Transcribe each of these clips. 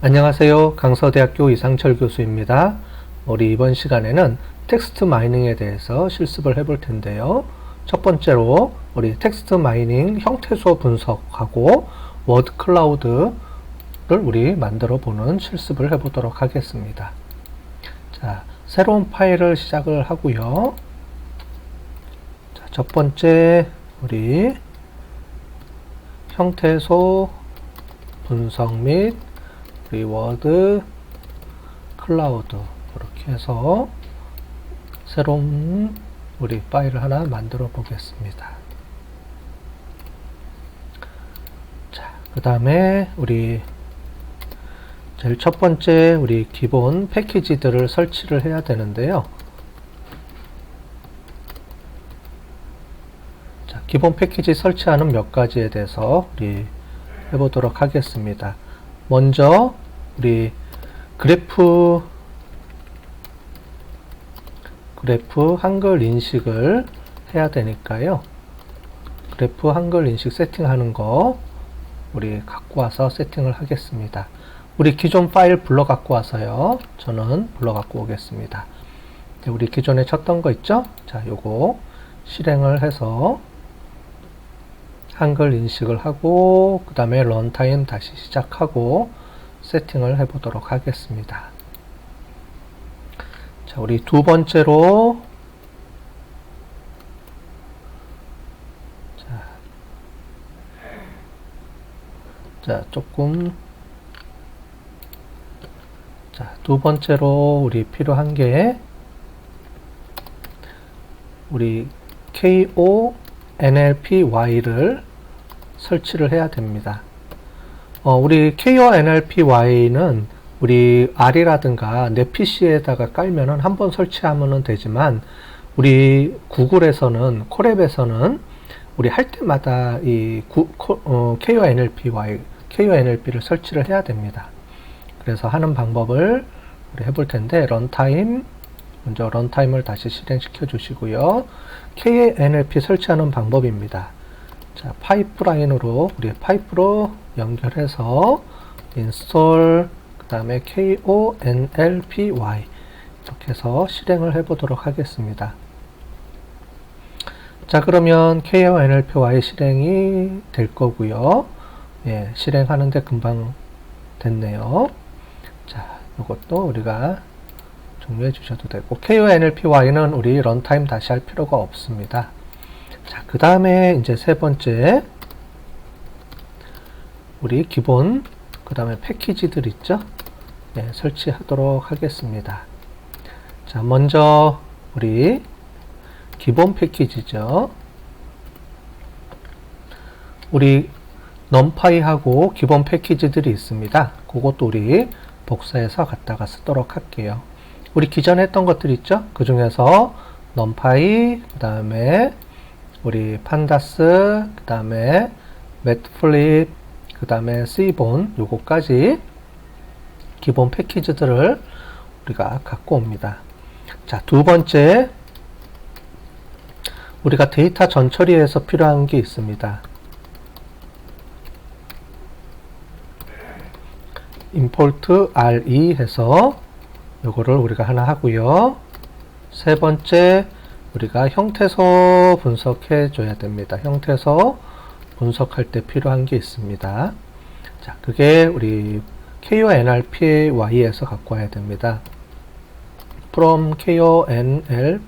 안녕하세요. 강서대학교 이상철 교수입니다. 우리 이번 시간에는 텍스트 마이닝에 대해서 실습을 해볼 텐데요. 첫 번째로 우리 텍스트 마이닝 형태소 분석하고 워드 클라우드를 우리 만들어 보는 실습을 해보도록 하겠습니다. 자, 새로운 파일을 시작을 하고요. 자, 첫 번째 우리 형태소 분석 및 워드 클라우드 이렇게 해서 새로운 우리 파일을 하나 만들어 보겠습니다. 자, 그 다음에 우리 제일 첫 번째 우리 기본 패키지들을 설치를 해야 되는데요. 자, 기본 패키지 설치하는 몇 가지에 대해서 우리 해보도록 하겠습니다. 먼저 우리 그래프 한글 인식을 해야 되니까요. 그래프 한글 인식 세팅하는 거 우리 갖고 와서 세팅을 하겠습니다. 우리 기존 파일 불러 갖고 와서요. 저는 불러 갖고 오겠습니다. 우리 기존에 쳤던 거 있죠? 자, 요거 실행을 해서 한글 인식을 하고 그 다음에 런타임 다시 시작하고 세팅을 해 보도록 하겠습니다. 자, 우리 두 번째로 두 번째로 우리 필요한 게 우리 KONLPY를 설치를 해야 됩니다. 우리 KONLPY는 우리 R이라든가 내 PC에다가 깔면은 한번 설치하면 되지만 우리 구글에서는 콜앱에서는 우리 할 때마다 이 KONLP를 설치를 해야 됩니다. 그래서 하는 방법을 우리 해볼 텐데 먼저 런타임을 다시 실행시켜 주시고요. KNLP 설치하는 방법입니다. 자, 파이프라인으로 우리 파이프로 연결해서 install 그 다음에 KONLPY 이렇게 해서 실행을 해 보도록 하겠습니다. 자, 그러면 KONLPY 실행이 될 거고요. 예, 실행하는데 금방 됐네요. 자, 이것도 우리가 종료해 주셔도 되고 KONLPY는 우리 런타임 다시 할 필요가 없습니다. 자, 그 다음에 이제 세 번째 우리 기본 그 다음에 패키지들 있죠? 네, 설치하도록 하겠습니다. 자, 먼저 우리 기본 패키지죠. 우리 넘파이하고 기본 패키지들이 있습니다. 그것도 우리 복사해서 갖다가 쓰도록 할게요. 우리 기존에 했던 것들 있죠? 그 중에서 넘파이, 그 다음에 우리 판다스, 그 다음에 매트플립, 그 다음에 C본, 요거까지 기본 패키지들을 우리가 갖고 옵니다. 자, 두 번째, 우리가 데이터 전처리에서 필요한 게 있습니다. import re 해서 요거를 우리가 하나 하고요. 세 번째, 우리가 형태소 분석해 줘야 됩니다. 형태소 분석할 때 필요한 게 있습니다. 자, 그게 우리 KONLPY에서 갖고 와야 됩니다. from KONLPY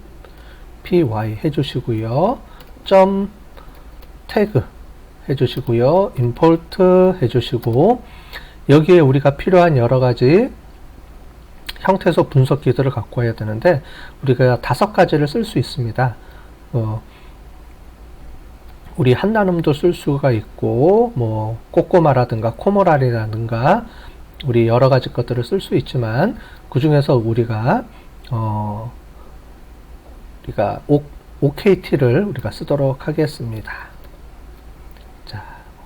해주시고요. 점 태그 해주시고요. import 해주시고 여기에 우리가 필요한 여러 가지 형태소 분석기들을 갖고 와야 되는데 우리가 5가지를 쓸 수 있습니다. 우리 한나눔도 쓸 수가 있고 뭐 꼬꼬마라든가 코모랄이라든가 우리 여러 가지 것들을 쓸 수 있지만 그 중에서 우리가 OKT를 우리가 쓰도록 하겠습니다. 자,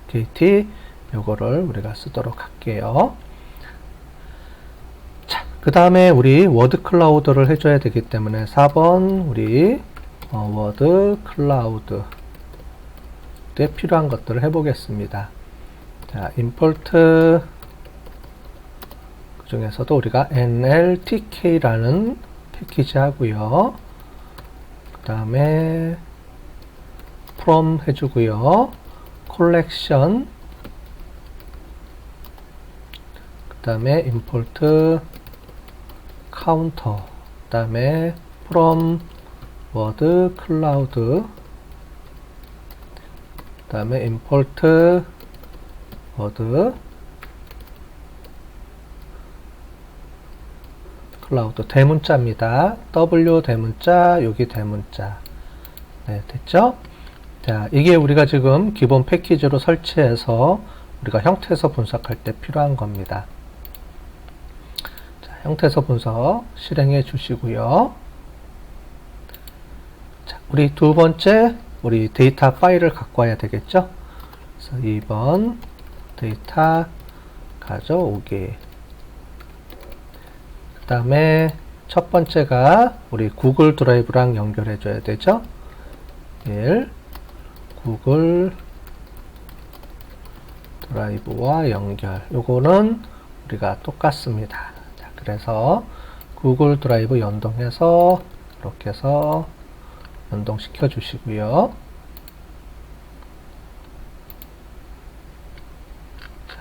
OKT 요거를 우리가 쓰도록 할게요. 자, 그 다음에 우리 워드 클라우드를 해줘야 되기 때문에 4번 우리 워드 클라우드 때 필요한 것들을 해보겠습니다. 자, import 중에서도 우리가 nltk라는 패키지 하고요. 그 다음에 from 해주고요. collection, 그 다음에 import counter, 그 다음에 from word cloud, 그 다음에 import word cloud, 대문자입니다. W 대문자, 여기 대문자. 네, 됐죠? 자, 이게 우리가 지금 기본 패키지로 설치해서 우리가 형태에서 분석할 때 필요한 겁니다. 자, 형태에서 분석 실행해 주시고요. 자, 우리 두 번째, 우리 데이터 파일을 갖고 와야 되겠죠? 그래서 2번 데이터 가져오기. 그 다음에 첫 번째가 우리 구글 드라이브랑 연결해 줘야 되죠? 1. 구글 드라이브와 연결. 요거는 우리가 똑같습니다. 자, 그래서 구글 드라이브 연동해서 이렇게 해서 연동시켜 주시고요. 자,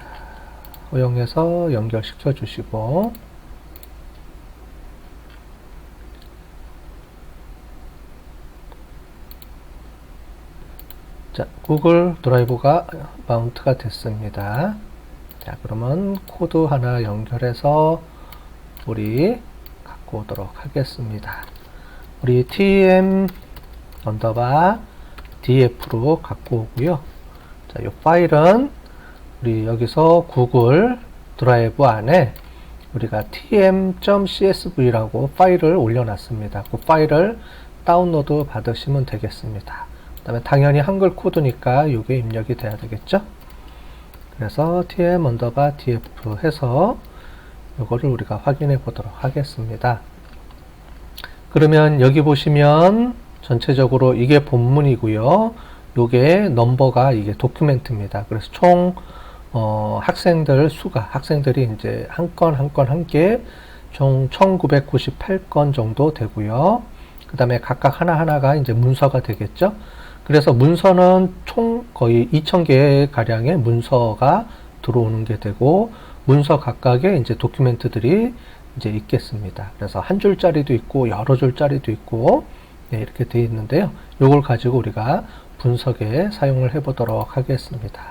허용해서 연결시켜 주시고, 자, 구글 드라이브가 마운트가 됐습니다. 자, 그러면 코드 하나 연결해서 우리 갖고 오도록 하겠습니다. 우리 tm df로 갖고 오고요. 자, 이 파일은 우리 여기서 구글 드라이브 안에 우리가 tm.csv라고 파일을 올려놨습니다. 그 파일을 다운로드 받으시면 되겠습니다. 그 다음에 당연히 한글 코드니까 이게 입력이 돼야 되겠죠? 그래서 tm_df 해서 이거를 우리가 확인해 보도록 하겠습니다. 그러면 여기 보시면 전체적으로 이게 본문이고요. 요게 넘버가 이게 도큐멘트입니다. 그래서 총 학생들 수가, 학생들이 이제 한 건 한 개 총 1998건 정도 되고요. 그 다음에 각각 하나하나가 이제 문서가 되겠죠. 그래서 문서는 총 거의 2000개 가량의 문서가 들어오는 게 되고, 문서 각각의 이제 도큐멘트들이 이제 있겠습니다. 그래서 한 줄짜리도 있고 여러 줄짜리도 있고, 네, 이렇게 되어 있는데요. 요걸 가지고 우리가 분석에 사용을 해 보도록 하겠습니다.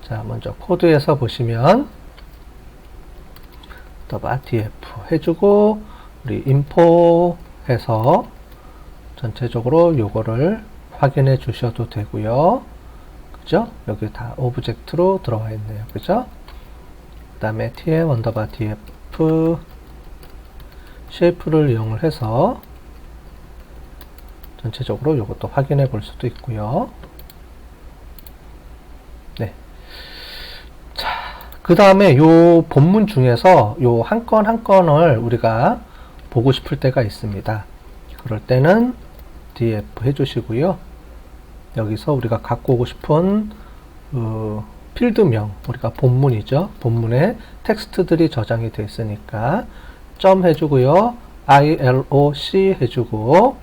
자, 먼저 코드에서 보시면 df 해주고, 우리 info 해서 전체적으로 요거를 확인해 주셔도 되고요. 그죠? 여기 다 오브젝트로 들어와 있네요. 그죠? 그 다음에 tm_df 쉐이프를 이용을 해서 전체적으로 요것도 확인해 볼 수도 있고요. 네. 자, 그 다음에 요 본문 중에서 요 한 건 한 건을 우리가 보고 싶을 때가 있습니다. 그럴 때는 df 해주시고요. 여기서 우리가 갖고 오고 싶은 필드명, 우리가 본문이죠. 본문에 텍스트들이 저장이 되어 있으니까 점 해주고요. ILOC 해주고,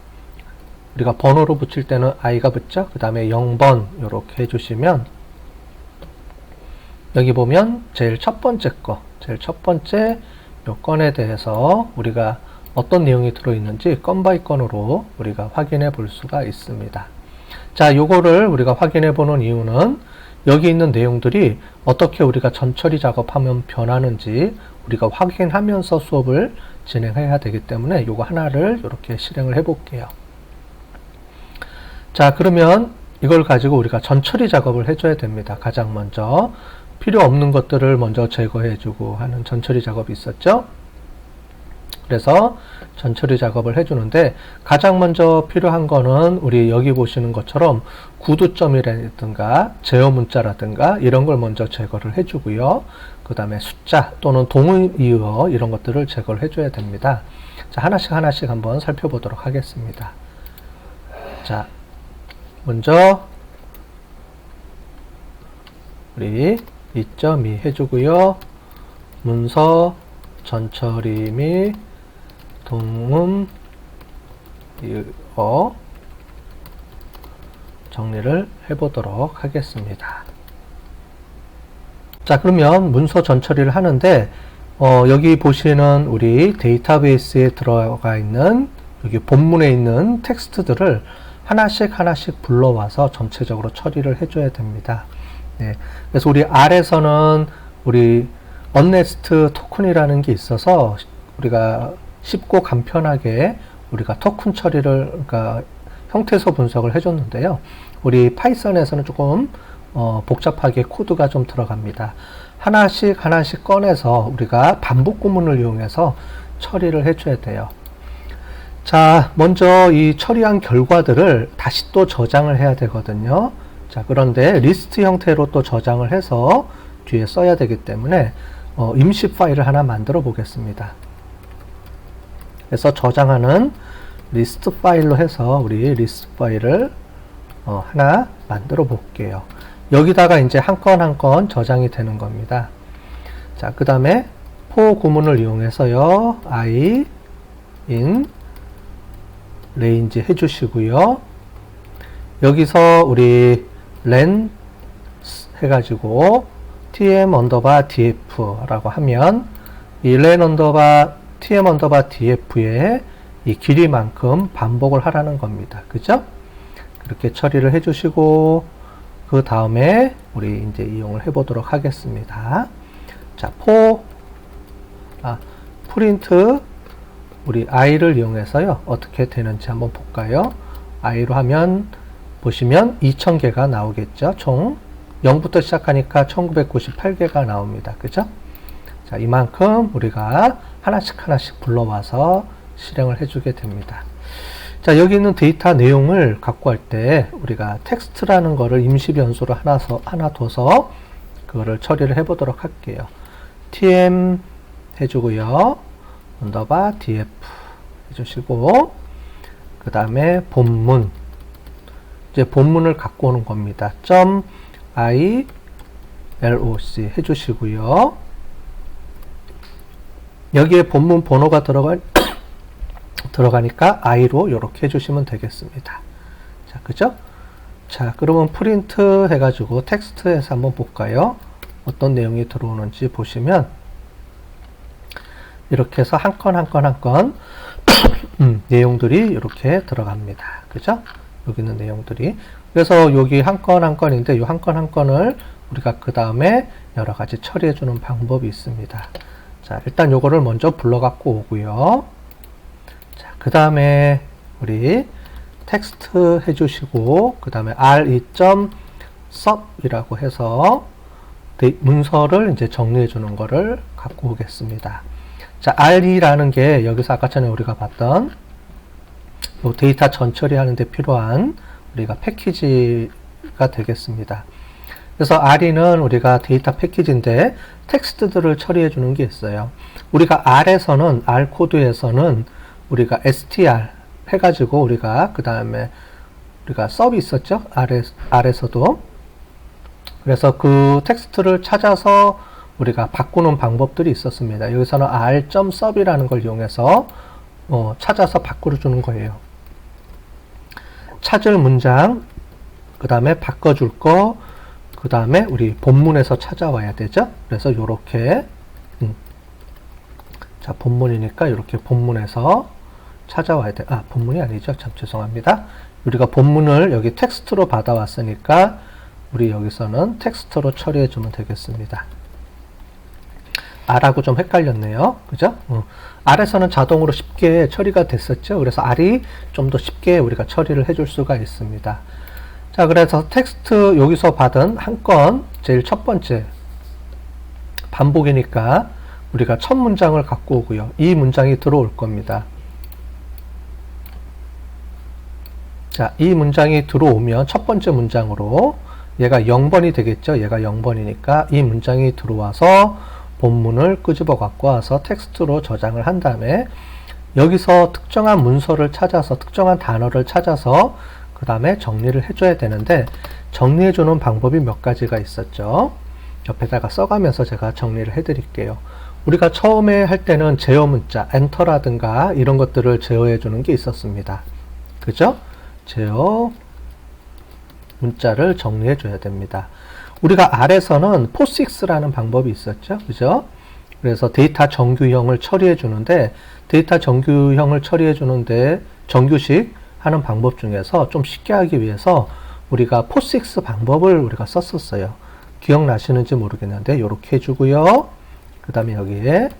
우리가 번호로 붙일 때는 i가 붙죠. 그 다음에 0번 이렇게 해주시면, 여기 보면 제일 첫 번째 요 건에 대해서 우리가 어떤 내용이 들어있는지 건 바이 건으로 우리가 확인해 볼 수가 있습니다. 자, 요거를 우리가 확인해 보는 이유는 여기 있는 내용들이 어떻게 우리가 전처리 작업하면 변하는지 우리가 확인하면서 수업을 진행해야 되기 때문에 요거 하나를 이렇게 실행을 해 볼게요. 자, 그러면 이걸 가지고 우리가 전처리 작업을 해줘야 됩니다. 가장 먼저 필요 없는 것들을 먼저 제거해 주고 하는 전처리 작업이 있었죠. 그래서 전처리 작업을 해주는데, 가장 먼저 필요한 거는 우리 여기 보시는 것처럼 구두점이라든가 제어 문자라든가 이런 걸 먼저 제거를 해주고요. 그 다음에 숫자 또는 동의어 이런 것들을 제거를 해줘야 됩니다. 자, 하나씩 한번 살펴보도록 하겠습니다. 자, 먼저 우리 2.2 해주고요. 문서 전처리 및 동음 이어 정리를 해보도록 하겠습니다. 자, 그러면 문서 전처리를 하는데 여기 보시는 우리 데이터베이스에 들어가 있는 여기 본문에 있는 텍스트들을 하나씩 불러와서 전체적으로 처리를 해줘야 됩니다. 네, 그래서 우리 R에서는 우리 언네스트 토큰이라는 게 있어서 우리가 쉽고 간편하게 우리가 토큰 처리를 그러니까 형태소 분석을 해줬는데요. 우리 파이썬에서는 조금 복잡하게 코드가 좀 들어갑니다. 하나씩 꺼내서 우리가 반복 구문을 이용해서 처리를 해줘야 돼요. 자, 먼저 이 처리한 결과들을 다시 또 저장을 해야 되거든요. 자, 그런데 리스트 형태로 또 저장을 해서 뒤에 써야 되기 때문에 임시 파일을 하나 만들어 보겠습니다. 그래서 저장하는 리스트 파일로 해서 우리 리스트 파일을 하나 만들어 볼게요. 여기다가 이제 한 건 한 건 저장이 되는 겁니다. 자, 그 다음에 for 구문을 이용해서요, I in range 해주시고요. 여기서 우리 len 해가지고 tm 언더바 df라고 하면 이 len 언더바 tm 언더바 df의 이 길이만큼 반복을 하라는 겁니다. 그죠? 그렇게 처리를 해주시고 그 다음에 우리 이제 이용을 해보도록 하겠습니다. 자, 프린트 우리 i를 이용해서요 어떻게 되는지 한번 볼까요? i로 하면 보시면 2000개가 나오겠죠. 총 0부터 시작하니까 1998개가 나옵니다. 그죠? 자, 이만큼 우리가 하나씩 불러와서 실행을 해주게 됩니다. 자, 여기 있는 데이터 내용을 갖고 할 때 우리가 텍스트라는 거를 임시 변수로 하나 둬서 그거를 처리를 해보도록 할게요. tm 해주고요. 언더바 df 해주시고 그 다음에 본문 이제 본문을 갖고 오는 겁니다. .iloc 해주시고요. 여기에 본문 번호가 들어가니까 i로 이렇게 해주시면 되겠습니다. 자, 그죠? 자, 그러면 프린트 해가지고 텍스트에서 한번 볼까요? 어떤 내용이 들어오는지 보시면 이렇게 해서 한 건 내용들이 이렇게 들어갑니다. 그죠? 여기 있는 내용들이. 그래서 여기 한 건인데 이 한 건을 우리가 그 다음에 여러 가지 처리해 주는 방법이 있습니다. 자, 일단 요거를 먼저 불러 갖고 오고요. 자, 그 다음에 우리 텍스트 해주시고 그 다음에 re.sub 이라고 해서 문서를 이제 정리해 주는 거를 갖고 오겠습니다. 자, re라는 게 여기서 아까 전에 우리가 봤던 데이터 전처리 하는데 필요한 우리가 패키지가 되겠습니다. 그래서 re는 우리가 데이터 패키지인데 텍스트들을 처리해 주는 게 있어요. 우리가 R에서는 R 코드에서는 우리가 str 해가지고 우리가 그 다음에 우리가 sub이 있었죠. R에서도 그래서 그 텍스트를 찾아서 우리가 바꾸는 방법들이 있었습니다. 여기서는 r.sub이라는 걸 이용해서 찾아서 바꿔주는 거예요. 찾을 문장, 그 다음에 바꿔줄 거, 그 다음에 우리 본문에서 찾아와야 되죠. 그래서 요렇게 자, 본문이니까 이렇게 본문에서 찾아와야 돼. 본문이 아니죠. 참 죄송합니다. 우리가 본문을 여기 텍스트로 받아왔으니까 우리 여기서는 텍스트로 처리해 주면 되겠습니다. R하고 좀 헷갈렸네요. 그죠? R에서는 자동으로 쉽게 처리가 됐었죠. 그래서 R이 좀 더 쉽게 우리가 처리를 해줄 수가 있습니다. 자, 그래서 텍스트 여기서 받은 한 건, 제일 첫 번째 반복이니까 우리가 첫 문장을 갖고 오고요. 이 문장이 들어올 겁니다. 자, 이 문장이 들어오면 첫 번째 문장으로 얘가 0번이 되겠죠. 얘가 0번이니까 이 문장이 들어와서 본문을 끄집어 갖고 와서 텍스트로 저장을 한 다음에 여기서 특정한 문서를 찾아서 특정한 단어를 찾아서 그 다음에 정리를 해줘야 되는데 정리해주는 방법이 몇 가지가 있었죠. 옆에다가 써가면서 제가 정리를 해드릴게요. 우리가 처음에 할 때는 제어 문자, 엔터라든가 이런 것들을 제어해 주는 게 있었습니다. 그죠? 제어 문자를 정리해 줘야 됩니다. 우리가 R에서는 POSIX라는 방법이 있었죠. 그죠? 그래서 데이터 정규형을 처리해 주는데, 데이터 정규형을 처리해 주는데 정규식 하는 방법 중에서 좀 쉽게 하기 위해서 우리가 POSIX 방법을 우리가 썼었어요. 기억나시는지 모르겠는데 이렇게 해주고요. 그 다음에 여기에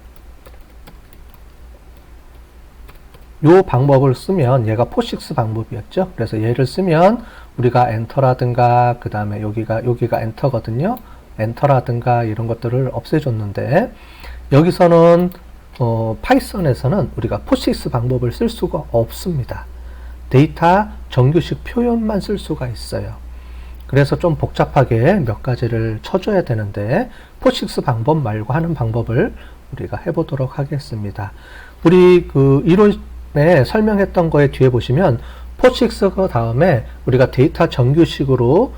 요 방법을 쓰면, 얘가 POSIX 방법이었죠. 그래서 얘를 쓰면 우리가 엔터라든가 그 다음에 여기가 엔터거든요. 엔터라든가 이런 것들을 없애줬는데, 여기서는 파이썬에서는 우리가 POSIX 방법을 쓸 수가 없습니다. 데이터 정규식 표현만 쓸 수가 있어요. 그래서 좀 복잡하게 몇 가지를 쳐줘야 되는데, POSIX 방법 말고 하는 방법을 우리가 해보도록 하겠습니다. 우리 그 이론에 설명했던 거에 뒤에 보시면 POSIX 그 다음에 우리가 데이터 정규식으로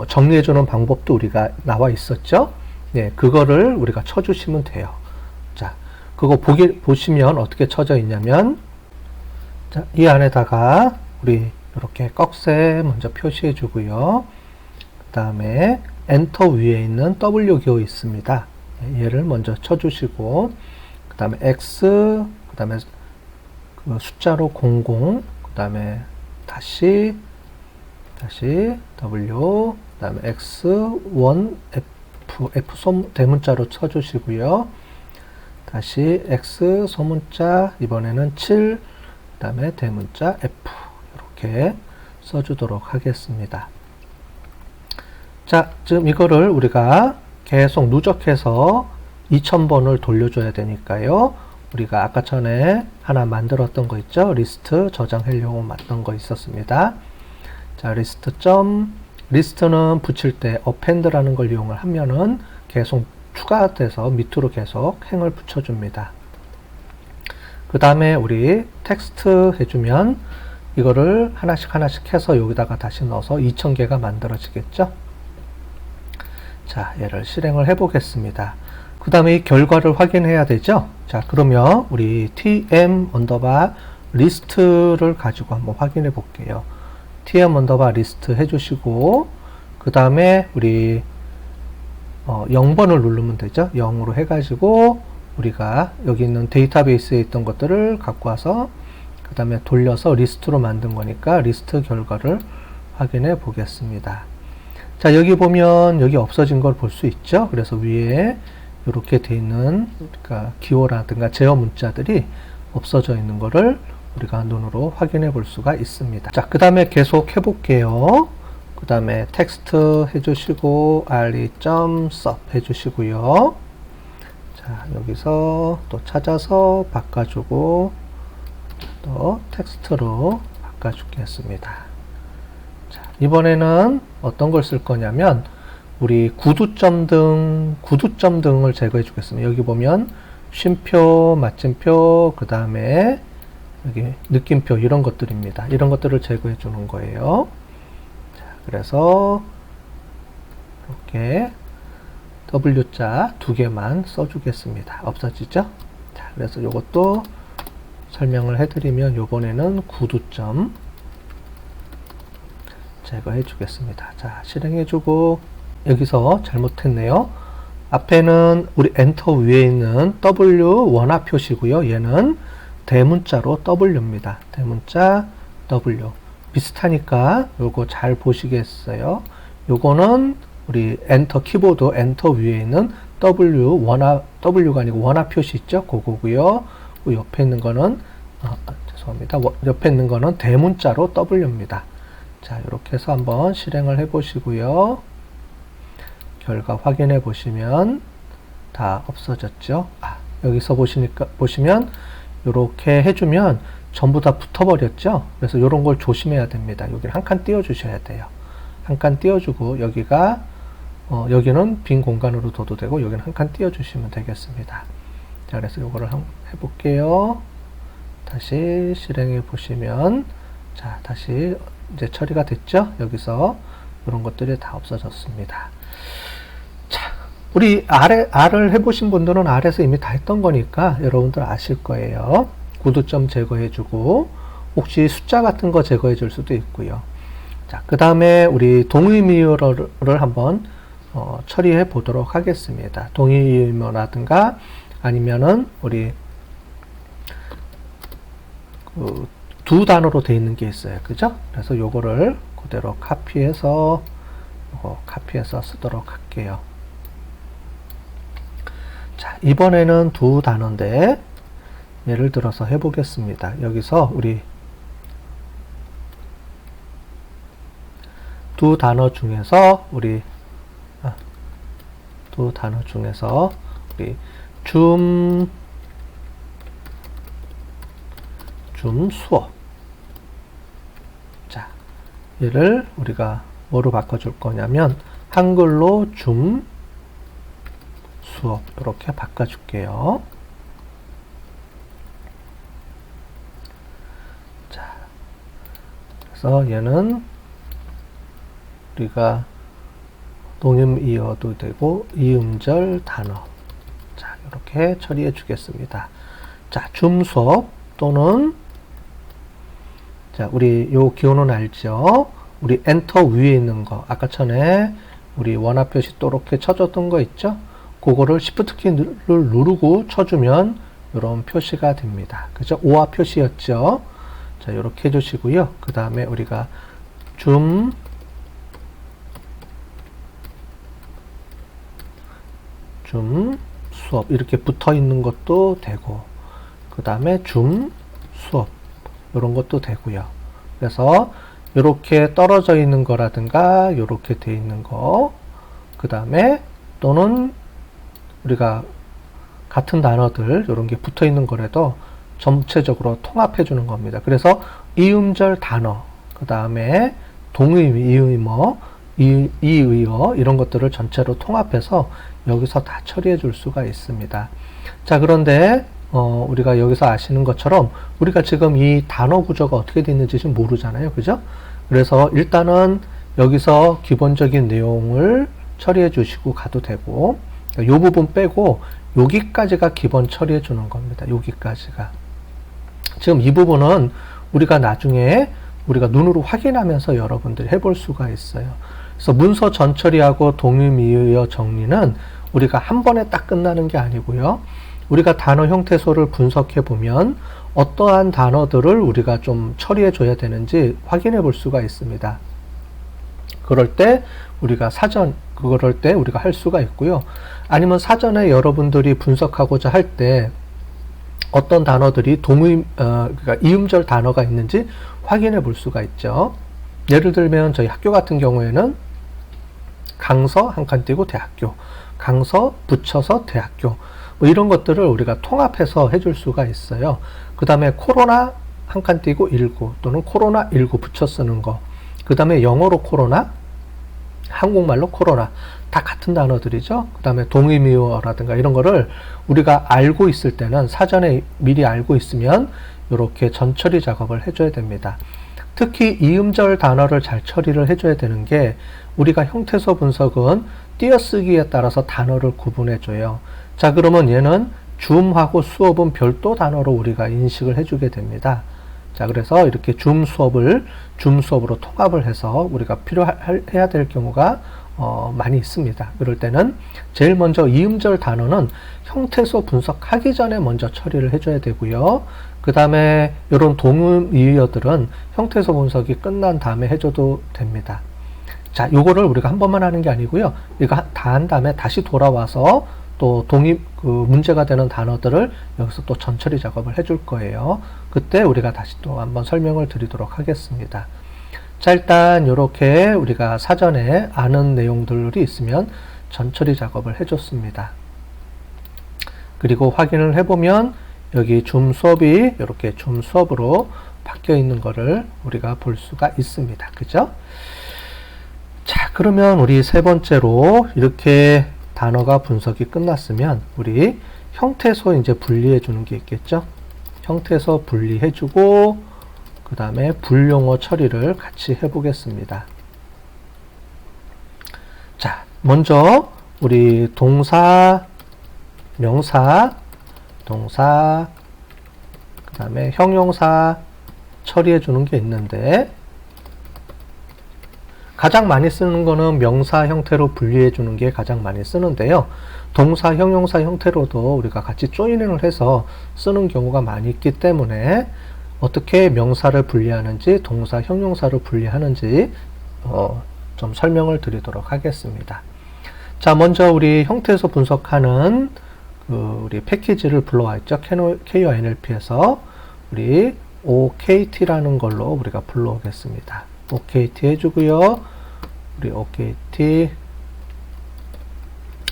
정리해주는 방법도 우리가 나와 있었죠. 네, 그거를 우리가 쳐주시면 돼요. 자, 그거 보시면 어떻게 쳐져 있냐면, 자, 이 안에다가 우리 이렇게 꺽쇠 먼저 표시해 주고요. 그 다음에 엔터 위에 있는 W 기호 있습니다. 얘를 먼저 쳐주시고, 그 다음에 X, 그 다음에 그 숫자로 00, 그 다음에 다시 W, 그 다음에 X1, F 대문자로 쳐주시고요. 다시 X 소문자, 이번에는 7, 그 다음에 대문자 F, 이렇게 써주도록 하겠습니다. 자, 지금 이거를 우리가 계속 누적해서 2000번을 돌려줘야 되니까요. 우리가 아까 전에 하나 만들었던 거 있죠? 리스트 저장하려고 만든 거 있었습니다. 자, 리스트는 붙일 때 append라는 걸 이용을 하면은 계속 추가돼서 밑으로 계속 행을 붙여줍니다. 그 다음에 우리 텍스트 해주면 이거를 하나씩 해서 여기다가 다시 넣어서 2000개가 만들어지겠죠? 자, 얘를 실행을 해 보겠습니다. 그 다음에 이 결과를 확인해야 되죠? 자, 그러면 우리 tm 언더바 리스트를 가지고 한번 확인해 볼게요. tm 언더바 리스트 해주시고, 그 다음에 우리 0번을 누르면 되죠? 0으로 해가지고 우리가 여기 있는 데이터베이스에 있던 것들을 갖고 와서 그 다음에 돌려서 리스트로 만든 거니까 리스트 결과를 확인해 보겠습니다. 자, 여기 보면 여기 없어진 걸 볼 수 있죠? 그래서 위에 이렇게 돼 있는 그러니까 기호라든가 제어 문자들이 없어져 있는 거를 우리가 눈으로 확인해 볼 수가 있습니다. 자, 그 다음에 계속 해볼게요. 그 다음에 텍스트 해주시고 re.sub 해주시고요. 자, 여기서 또 찾아서 바꿔주고 또 텍스트로 바꿔주겠습니다. 자, 이번에는 어떤 걸 쓸 거냐면 우리 구두점 등을 제거해 주겠습니다. 여기 보면 쉼표, 마침표, 그 다음에 여기 느낌표 이런 것들입니다. 이런 것들을 제거해 주는 거예요. 자, 그래서 이렇게 W자 2개만 써주겠습니다. 없어지죠? 자, 그래서 이것도 설명을 해드리면 요번에는 구두점 제거해 주겠습니다. 자, 실행해주고 여기서 잘못했네요. 앞에는 우리 엔터 위에 있는 W 원화 표시고요. 얘는 대문자로 W입니다. 대문자 W 비슷하니까 요거 잘 보시겠어요? 요거는 우리 엔터 키보드 엔터 위에 있는 W가 아니고 원화 표시 있죠? 그거고요. 그 옆에 있는 거는 죄송합니다. 옆에 있는 거는 대문자로 W입니다. 자, 이렇게 해서 한번 실행을 해 보시고요. 결과 확인해 보시면 다 없어졌죠. 여기서 보시면 이렇게 해주면 전부 다 붙어버렸죠. 그래서 이런 걸 조심해야 됩니다. 여기를 한 칸 띄워 주셔야 돼요. 한 칸 띄워주고 여기가 여기는 빈 공간으로 둬도 되고 여기는 한 칸 띄워 주시면 되겠습니다. 자, 그래서 이거를 한번 해볼게요. 다시 실행해 보시면 자, 다시 이제 처리가 됐죠. 여기서 이런 것들이 다 없어졌습니다. 자, 우리 R을 해보신 분들은 R에서 이미 다 했던 거니까 여러분들 아실 거예요. 구두점 제거해주고, 혹시 숫자 같은 거 제거해 줄 수도 있고요. 자, 그 다음에 우리 동의미어를 한번 처리해 보도록 하겠습니다. 동의미어라든가 아니면은 우리 두 단어로 되어 있는 게 있어요. 그죠? 그래서 요거를 그대로 카피해서 쓰도록 할게요. 자, 이번에는 두 단어인데 예를 들어서 해보겠습니다. 여기서 우리 두 단어 중에서 우리 줌 수업. 자, 얘를 우리가 뭐로 바꿔줄 거냐면 한글로 줌 수업 이렇게 바꿔줄게요. 자, 그래서 얘는 우리가 동음이어도 되고 이음절 단어. 자, 이렇게 처리해 주겠습니다. 자, 줌 수업 또는 자, 우리 요 기호는 알죠? 우리 엔터 위에 있는 거 아까 전에 우리 원화 표시 이렇게 쳐줬던 거 있죠? 그거를 Shift 키를 누르고 쳐주면 이런 표시가 됩니다. 그죠? 오화 표시였죠? 자, 이렇게 해주시고요. 그 다음에 우리가 줌 수업 이렇게 붙어 있는 것도 되고, 그 다음에 줌 수업 이런 것도 되고요. 그래서 이렇게 떨어져 있는 거라든가 이렇게 돼 있는 거, 그 다음에 또는 우리가 같은 단어들 이런 게 붙어 있는 거라도 전체적으로 통합해 주는 겁니다. 그래서 이음절 단어, 그 다음에 동의미, 이의어, 이의어 이런 것들을 전체로 통합해서 여기서 다 처리해 줄 수가 있습니다. 자, 그런데 우리가 여기서 아시는 것처럼 우리가 지금 이 단어 구조가 어떻게 되어 있는지 지금 모르잖아요. 그죠? 그래서 일단은 여기서 기본적인 내용을 처리해 주시고 가도 되고, 이 부분 빼고 여기까지가 기본 처리해 주는 겁니다. 여기까지가. 지금 이 부분은 우리가 나중에 우리가 눈으로 확인하면서 여러분들이 해볼 수가 있어요. 그래서 문서 전처리하고 동의미의어 정리는 우리가 한 번에 딱 끝나는 게 아니고요. 우리가 단어 형태소를 분석해 보면 어떠한 단어들을 우리가 좀 처리해 줘야 되는지 확인해 볼 수가 있습니다. 그럴 때 우리가 그럴 때 우리가 할 수가 있고요. 아니면 사전에 여러분들이 분석하고자 할 때 어떤 단어들이 그러니까 이음절 단어가 있는지 확인해 볼 수가 있죠. 예를 들면 저희 학교 같은 경우에는 강서 한 칸 띄고 대학교, 강서 붙여서 대학교, 뭐 이런 것들을 우리가 통합해서 해줄 수가 있어요. 그 다음에 코로나 한 칸 띄고 19 또는 코로나19 붙여 쓰는 거, 그 다음에 영어로 코로나, 한국말로 코로나, 다 같은 단어들이죠. 그 다음에 동의미어라든가 이런 거를 우리가 알고 있을 때는 사전에 미리 알고 있으면 이렇게 전처리 작업을 해줘야 됩니다. 특히 이음절 단어를 잘 처리를 해줘야 되는 게 우리가 형태소 분석은 띄어쓰기에 따라서 단어를 구분해줘요. 자, 그러면 얘는 줌하고 수업은 별도 단어로 우리가 인식을 해주게 됩니다. 자, 그래서 이렇게 줌 수업으로 통합을 해서 우리가 필요해야 될 경우가 많이 있습니다. 그럴 때는 제일 먼저 이음절 단어는 형태소 분석하기 전에 먼저 처리를 해줘야 되고요. 그 다음에 이런 동음이의어들은 형태소 분석이 끝난 다음에 해줘도 됩니다. 자, 요거를 우리가 한 번만 하는 게 아니고요. 이거 다 한 다음에 다시 돌아와서 또 문제가 되는 단어들을 여기서 또 전처리 작업을 해줄 거예요. 그때 우리가 다시 또 한번 설명을 드리도록 하겠습니다. 자, 일단 이렇게 우리가 사전에 아는 내용들이 있으면 전처리 작업을 해줬습니다. 그리고 확인을 해보면 여기 줌 수업이 이렇게 줌 수업으로 바뀌어 있는 거를 우리가 볼 수가 있습니다. 그죠? 자, 그러면 우리 세 번째로 이렇게 단어가 분석이 끝났으면 우리 형태소 이제 분리해 주는 게 있겠죠? 형태소 분리해 주고 그 다음에 불용어 처리를 같이 해 보겠습니다. 자, 먼저 우리 동사, 명사, 동사, 그 다음에 형용사 처리해 주는 게 있는데, 가장 많이 쓰는 거는 명사 형태로 분리해 주는 게 가장 많이 쓰는데요. 동사, 형용사 형태로도 우리가 같이 조인을 해서 쓰는 경우가 많이 있기 때문에 어떻게 명사를 분리하는지, 동사, 형용사를 분리하는지 좀 설명을 드리도록 하겠습니다. 자, 먼저 우리 형태에서 분석하는 우리 패키지를 불러와 있죠. K와 NLP에서 우리 OKT라는 걸로 우리가 불러오겠습니다. OKT 해주고요. 우리 OKT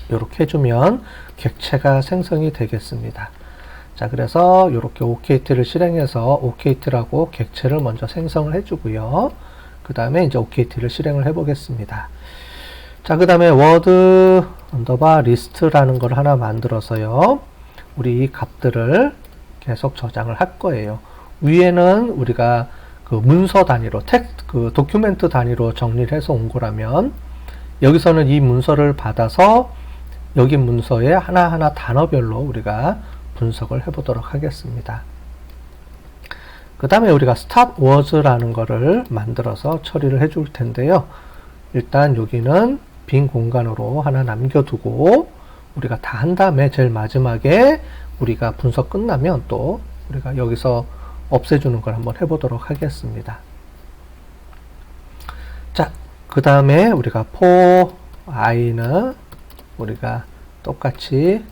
이렇게 해주면 객체가 생성이 되겠습니다. 자, 그래서 이렇게 OKT를 실행해서 OKT라고 객체를 먼저 생성을 해주고요. 그 다음에 이제 OKT를 실행을 해보겠습니다. 자, 그 다음에 word 언더바 리스트라는 걸 하나 만들어서요. 우리 이 값들을 계속 저장을 할 거예요. 위에는 우리가 그 문서 단위로, 도큐멘트 단위로 정리를 해서 온 거라면, 여기서는 이 문서를 받아서 여기 문서에 하나하나 단어별로 우리가 분석을 해보도록 하겠습니다. 그 다음에 우리가 stop words라는 거를 만들어서 처리를 해줄 텐데요. 일단 여기는 빈 공간으로 하나 남겨두고 우리가 다 한 다음에 제일 마지막에 우리가 분석 끝나면 또 우리가 여기서 없애주는 걸 한번 해보도록 하겠습니다. 자, 그 다음에 우리가 for i는 우리가 똑같이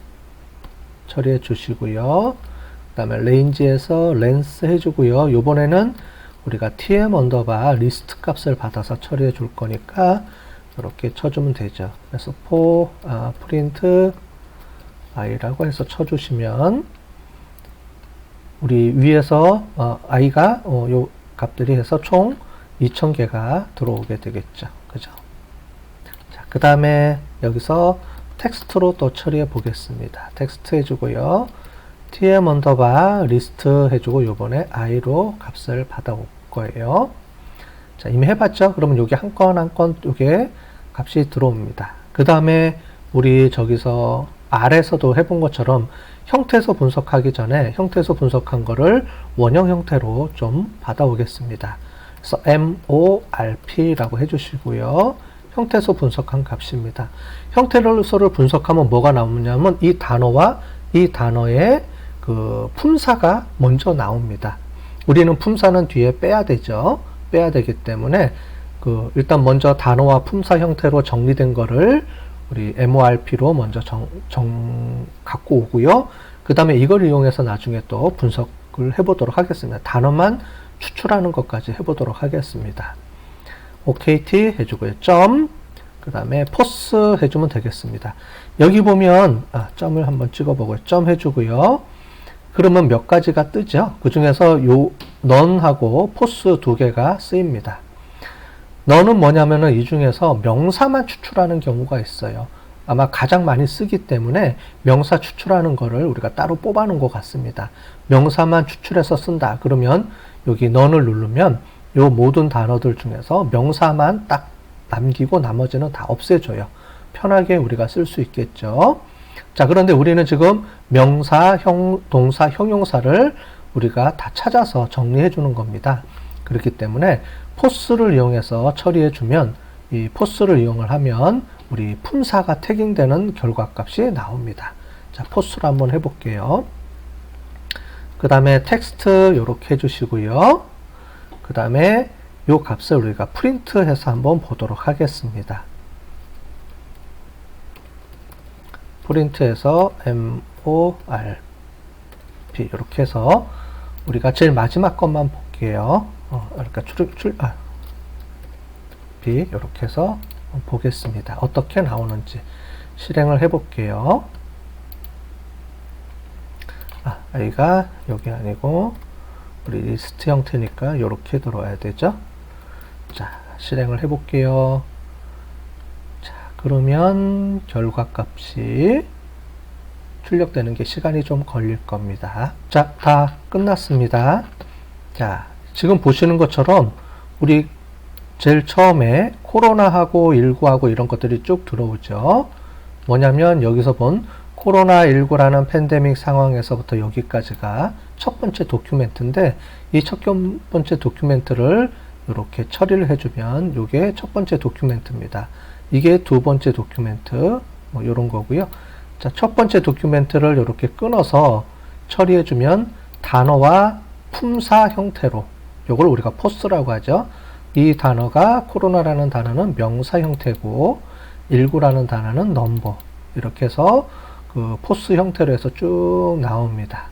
처리해 주시고요. 그 다음에 range에서 length 해주고요. 요번에는 우리가 tm 언더바 리스트 값을 받아서 처리해 줄 거니까 이렇게 쳐주면 되죠. 그래서 for print i라고 해서 쳐주시면 우리 위에서 i가 요 값들이 해서 총 2000개가 들어오게 되겠죠. 그죠? 자, 그 다음에 여기서 텍스트로 또 처리해 보겠습니다. 텍스트 해주고요. tm 언더바 리스트 해주고 요번에 i로 값을 받아올 거예요. 자, 이미 해봤죠? 그러면 여기 한 건 한 건 요게 값이 들어옵니다. 그 다음에 우리 저기서 R에서도 해본 것처럼 형태에서 분석하기 전에 형태에서 분석한 거를 원형 형태로 좀 받아오겠습니다. 그래서 MORP라고 해주시고요. 형태에서 분석한 값입니다. 형태로서를 분석하면 뭐가 나오냐면 이 단어와 이 단어의 그 품사가 먼저 나옵니다. 우리는 품사는 뒤에 빼야 되죠. 빼야 되기 때문에 일단 먼저 단어와 품사 형태로 정리된 거를 우리 MORP로 먼저 갖고 오고요. 그 다음에 이걸 이용해서 나중에 또 분석을 해보도록 하겠습니다. 단어만 추출하는 것까지 해보도록 하겠습니다. OKT 해주고요. 점, 그 다음에 포스 해주면 되겠습니다. 여기 보면 점을 한번 찍어보고요. 점 해주고요. 그러면 몇 가지가 뜨죠. 그 중에서 요 none하고 포스 두 개가 쓰입니다. none은 뭐냐면은 이 중에서 명사만 추출하는 경우가 있어요. 아마 가장 많이 쓰기 때문에 명사 추출하는 거를 우리가 따로 뽑아 놓은 것 같습니다. 명사만 추출해서 쓴다. 그러면 여기 none을 누르면 요 모든 단어들 중에서 명사만 딱 남기고 나머지는 다 없애줘요. 편하게 우리가 쓸 수 있겠죠. 자, 그런데 우리는 지금 명사, 동사, 형용사를 우리가 다 찾아서 정리해 주는 겁니다. 그렇기 때문에 포스를 이용해서 처리해 주면 이 포스를 이용을 하면 우리 품사가 태깅되는 결과값이 나옵니다. 자, 포스를 한번 해볼게요. 그 다음에 텍스트 이렇게 해주시고요. 그 다음에 이 값을 우리가 프린트해서 한번 보도록 하겠습니다. 프린트해서 MORP 이렇게 해서 우리가 제일 마지막 것만 볼게요. 그러니까 이렇게 해서 보겠습니다. 어떻게 나오는지 실행을 해볼게요. i가 여기 아니고 우리 리스트 형태니까 이렇게 들어와야 되죠. 자, 실행을 해볼게요. 자, 그러면 결과값이 출력되는 게 시간이 좀 걸릴 겁니다. 자, 다 끝났습니다. 자, 지금 보시는 것처럼 우리 제일 처음에 코로나하고 19하고 이런 것들이 쭉 들어오죠. 뭐냐면 여기서 본 코로나19라는 팬데믹 상황에서부터 여기까지가 첫 번째 도큐멘트인데 이 첫 번째 도큐멘트를 이렇게 처리를 해주면 이게 첫 번째 도큐멘트입니다. 이게 두 번째 도큐멘트 뭐 이런 거고요. 자, 첫 번째 도큐멘트를 이렇게 끊어서 처리해주면 단어와 품사 형태로 이걸 우리가 포스라고 하죠. 이 단어가 코로나라는 단어는 명사 형태고 19라는 단어는 넘버 이렇게 해서 그 포스 형태로 해서 쭉 나옵니다.